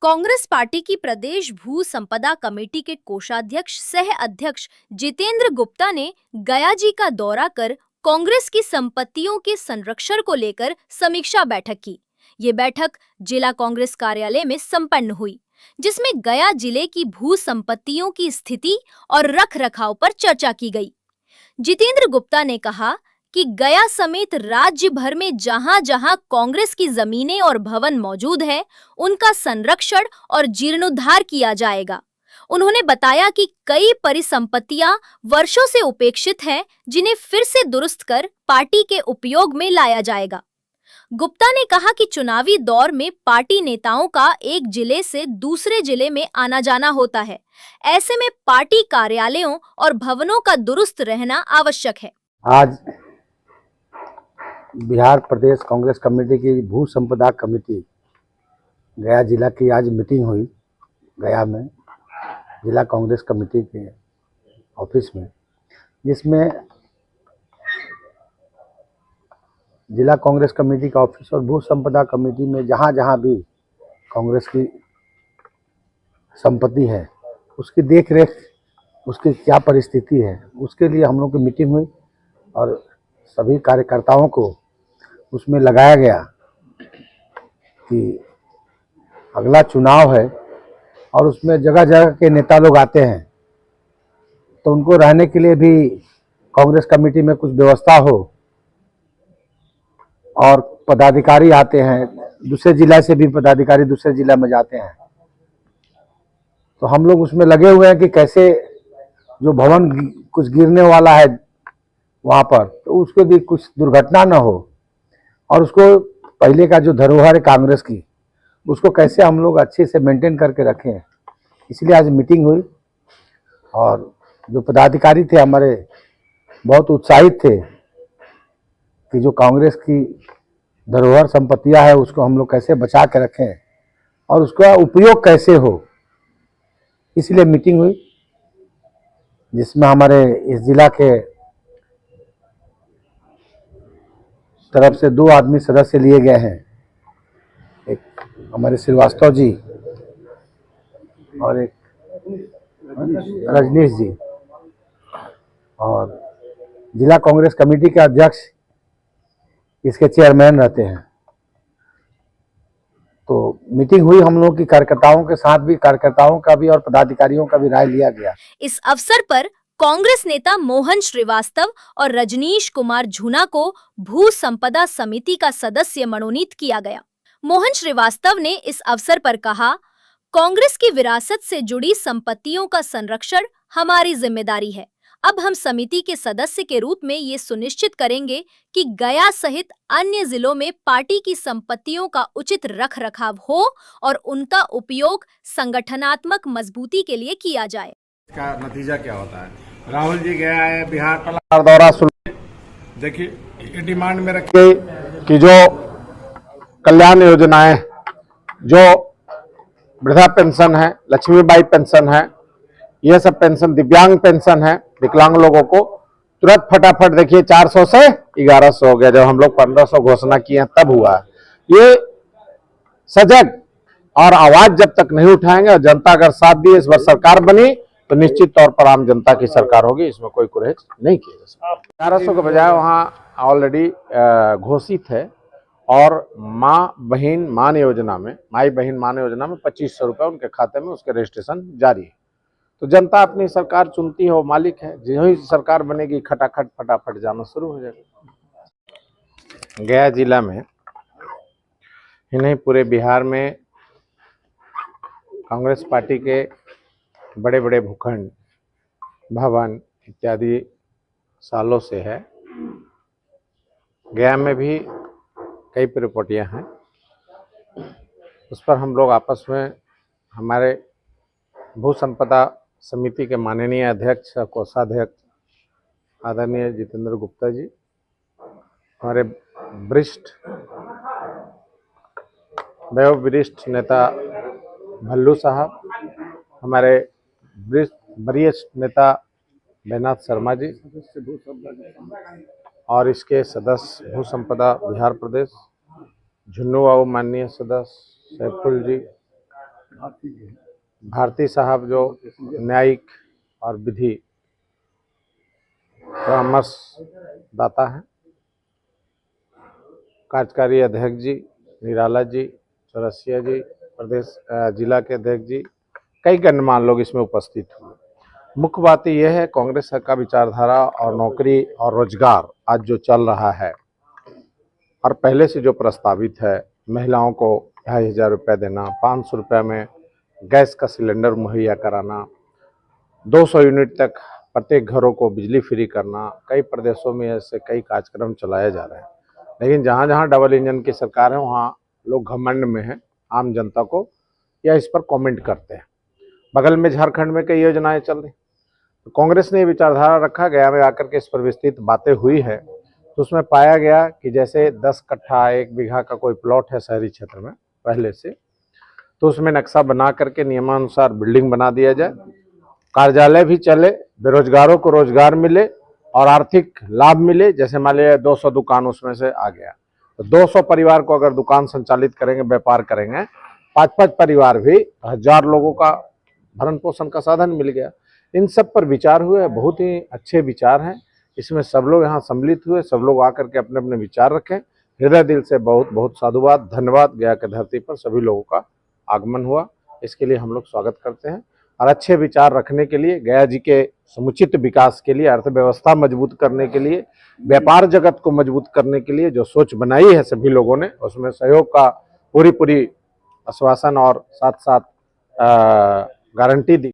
Congress party की प्रदेश भू संपदा कमेटी के कोषाध्यक्ष सह अध्यक्ष जितेंद्र गुप्ता ने गया जी का दौरा कर कांग्रेस की संपत्तियों के संरक्षण को लेकर समीक्षा बैठक की। ये बैठक जिला कांग्रेस कार्यालय में संपन्न हुई, जिसमें गया जिले की भू संपत्तियों की स्थिति और रख रखाव पर चर्चा की गई। जितेंद्र गुप्ता ने कहा कि गया समेत राज्य भर में जहां जहां कांग्रेस की जमीनें और भवन मौजूद है, उनका संरक्षण और जीर्णोद्धार किया जाएगा। उन्होंने बताया कि कई परिसंपत्तियां वर्षों से उपेक्षित हैं, जिन्हें फिर से दुरुस्त कर पार्टी के उपयोग में लाया जाएगा। गुप्ता ने कहा कि चुनावी दौर में पार्टी नेताओं का एक जिले से दूसरे जिले में आना जाना होता है। ऐसे में पार्टी कार्यालयों और भवनों का दुरुस्त रहना आवश्यक है। आज बिहार प्रदेश कांग्रेस कमेटी की भू संपदा कमेटी गया जिला की आज मीटिंग हुई गया में जिला कांग्रेस कमेटी के ऑफिस में, जिसमें जिला कांग्रेस कमेटी का ऑफिस और भू संपदा कमेटी में जहां जहां भी कांग्रेस की संपत्ति है उसकी देख रेख, उसकी क्या परिस्थिति है, उसके लिए हम लोग की मीटिंग हुई और सभी कार्यकर्ताओं को उसमें लगाया गया कि अगला चुनाव है और उसमें जगह जगह के नेता लोग आते हैं, तो उनको रहने के लिए भी कांग्रेस कमेटी में कुछ व्यवस्था हो। और पदाधिकारी आते हैं दूसरे जिला से भी, पदाधिकारी दूसरे जिला में जाते हैं, तो हम लोग उसमें लगे हुए हैं कि कैसे जो भवन कुछ गिरने वाला है वहाँ पर, तो उसके भी कुछ दुर्घटना न हो और उसको पहले का जो धरोहर है कांग्रेस की, उसको कैसे हम लोग अच्छे से मेंटेन करके रखें। इसलिए आज मीटिंग हुई और जो पदाधिकारी थे हमारे बहुत उत्साहित थे कि जो कांग्रेस की धरोहर संपत्तियां है उसको हम लोग कैसे बचा के रखें और उसका उपयोग कैसे हो। इसलिए मीटिंग हुई जिसमें हमारे इस जिला के तरफ से 2 आदमी सदस्य लिए गए हैं, एक हमारे श्रीवास्तव जी और एक रजनीश जी, और जिला कांग्रेस कमेटी के अध्यक्ष इसके चेयरमैन रहते हैं। तो मीटिंग हुई हम लोग की कार्यकर्ताओं के साथ भी, कार्यकर्ताओं का भी और पदाधिकारियों का भी राय लिया गया। इस अवसर पर कांग्रेस नेता मोहन श्रीवास्तव और रजनीश कुमार झूना को भू संपदा समिति का सदस्य मनोनीत किया गया। मोहन श्रीवास्तव ने इस अवसर पर कहा, कांग्रेस की विरासत से जुड़ी संपत्तियों का संरक्षण हमारी जिम्मेदारी है। अब हम समिति के सदस्य के रूप में ये सुनिश्चित करेंगे कि गया सहित अन्य जिलों में पार्टी की संपत्तियों का उचित रख रखाव हो और उनका उपयोग संगठनात्मक मजबूती के लिए किया जाए। इसका नतीजा क्या होता है? राहुल जी गया है बिहार पर दौरा सुन, देखिए ये डिमांड में रखिए कि जो कल्याण योजनाएं, जो वृद्धा पेंशन है, लक्ष्मीबाई पेंशन है, यह सब पेंशन, दिव्यांग पेंशन है, विकलांग लोगों को तुरंत फटाफट, देखिए 400 से 1100 हो गया, जब हम लोग 1500 घोषणा किए तब हुआ। ये सजग और आवाज जब तक नहीं उठाएंगे और जनता अगर साथ दिए, इस बार सरकार बनी तो निश्चित तौर पर आम जनता की सरकार होगी, इसमें कोई गुरेज नहीं किया जा सकता। 1100 के बजाय वहाँ ऑलरेडी घोषित है और माँ बहन मान योजना में, माई बहन मान योजना में 2500 रुपये उनके खाते में, उसके रजिस्ट्रेशन जारी है। तो जनता अपनी सरकार चुनती है, वो मालिक है, जो ही सरकार बनेगी खटाखट फटाफट जाना शुरू हो जाएगा। गया जिला में ही नहीं, पूरे बिहार में कांग्रेस पार्टी के बड़े बड़े भूखंड, भवन इत्यादि सालों से है। गया में भी कई प्रॉपर्टियां हैं, उस पर हम लोग आपस में, हमारे भू संपदा समिति के माननीय अध्यक्ष, कोषाध्यक्ष आदरणीय जितेंद्र गुप्ता जी, हमारे वरिष्ठ नेता भल्लू साहब, हमारे वरिष्ठ नेता बैनाथ शर्मा जी और इसके सदस्य भू संपदा बिहार प्रदेश झुन्नू बाबू, माननीय सदस्य सैफुल जी भारती साहब जो न्यायिक और विधि परामर्श दाता हैं, कार्यकारी अध्यक्ष जी निराला जी, चौरसिया जी, प्रदेश जिला के अध्यक्ष जी, कई गणमान्य लोग इसमें उपस्थित हुए। मुख्य बात यह है, कांग्रेस का विचारधारा और नौकरी और रोजगार आज जो चल रहा है और पहले से जो प्रस्तावित है, महिलाओं को 2,500 रुपये देना, 500 रुपये में गैस का सिलेंडर मुहैया कराना, 200 यूनिट तक प्रत्येक घरों को बिजली फ्री करना, कई प्रदेशों में ऐसे कई कार्यक्रम चलाए जा रहे हैं। लेकिन जहाँ जहाँ डबल इंजन की सरकार है वहाँ लोग घमंड में हैं, आम जनता को या इस पर कमेंट करते हैं। बगल में झारखंड में कई योजनाएं चल रही, तो कांग्रेस ने विचारधारा रखा, गया में आकर के इस पर विस्तृत बातें हुई है। तो उसमें पाया गया कि जैसे 10 कट्ठा 1 बीघा का कोई प्लॉट है शहरी क्षेत्र में पहले से, तो उसमें नक्शा बना करके नियमानुसार बिल्डिंग बना दिया जाए, कार्यालय भी चले, बेरोजगारों को रोजगार मिले और आर्थिक लाभ मिले। जैसे मान लिया 200 दुकान उसमें से आ गया, तो 200 परिवार को अगर दुकान संचालित करेंगे, व्यापार करेंगे, 5-5 परिवार भी 1000 लोगों का भरण पोषण का साधन मिल गया। इन सब पर विचार हुए, बहुत ही अच्छे विचार हैं। इसमें सब लोग यहाँ सम्मिलित हुए, सब लोग आकर के अपने अपने विचार रखें। हृदय दिल से बहुत बहुत साधुवाद, धन्यवाद। गया के धरती पर सभी लोगों का आगमन हुआ, इसके लिए हम लोग स्वागत करते हैं। और अच्छे विचार रखने के लिए, गया जी के समुचित विकास के लिए, अर्थव्यवस्था मजबूत करने के लिए, व्यापार जगत को मजबूत करने के लिए जो सोच बनाई है सभी लोगों ने, उसमें सहयोग का पूरी आश्वासन और साथ साथ गारंटी दी।